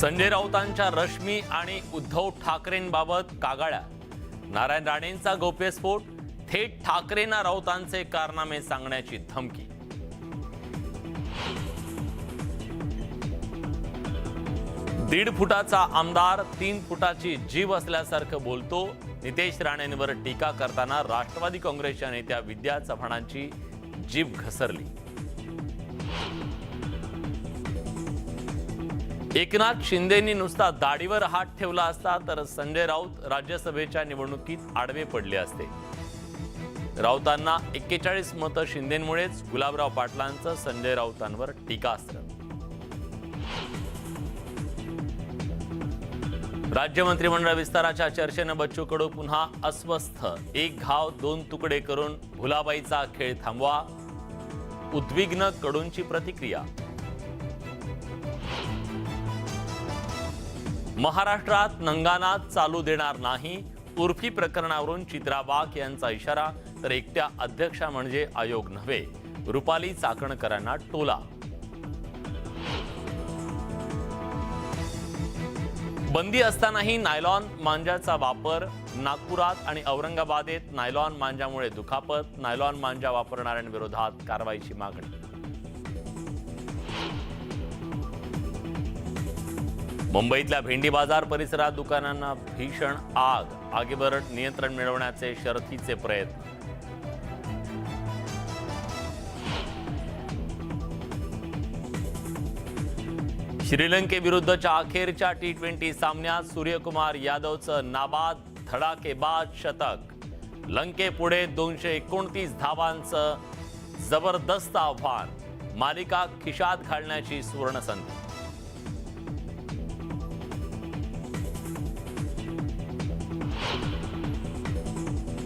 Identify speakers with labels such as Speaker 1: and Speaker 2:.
Speaker 1: संजय राऊतांच्या रश्मी आणि उद्धव ठाकरेंबाबत कागाळ्या. नारायण राणेंचा गौप्यस्फोट, थेट ठाकरेंना राऊतांचे कारनामे सांगण्याची धमकी. दीड फुटाचा आमदार 3 फुटाची जीभ असल्यासारखं बोलतो. नितेश राणेंवर टीका करताना राष्ट्रवादी काँग्रेसच्या नेत्या विद्या चव्हाणांची जीभ घसरली. एकनाथ शिंदेंनी नुसता दाढीवर हात ठेवला असता तर संजय राऊत राज्यसभेच्या निवडणुकीत आडवे पडले असते. राऊतांना 41 मतं शिंदेंमुळेच. गुलाबराव पाटलांचं संजय राऊतांवर टीकास्त्र. राज्य मंत्रिमंडळ विस्ताराच्या चर्चेनं बच्चू कडू पुन्हा अस्वस्थ. एक घाव 2 तुकडे करून भुलाबाईचा खेळ थांबवा. उद्विग्न कडूंची प्रतिक्रिया. महाराष्ट्रात नंगानाच चालू देणार नाही. उर्फी प्रकरणावरून चित्रा वाघ यांचा इशारा. तर एकट्या अध्यक्षा म्हणजे आयोग नव्हे, रुपाली चाकणकरांना टोला. बंदी असतानाही नायलॉन मांजाचा वापर. नागपुरात आणि औरंगाबादेत नायलॉन मांजामुळे दुखापत. नायलॉन मांजा वापरणाऱ्यांविरोधात कारवाईची मागणी. मुंबईतल्या भेंडी बाजार परिसरात दुकानांना भीषण आग. आगीवर नियंत्रण मिळवण्याचे शर्थीचे प्रयत्न. श्रीलंकेविरुद्धच्या अखेरच्या T20 सामन्यात सूर्यकुमार यादवचं नाबाद धडाकेबाज शतक. लंकेपुढे 229 धावांचं जबरदस्त आव्हान. मालिका खिशात घालण्याची सुवर्णसंधी.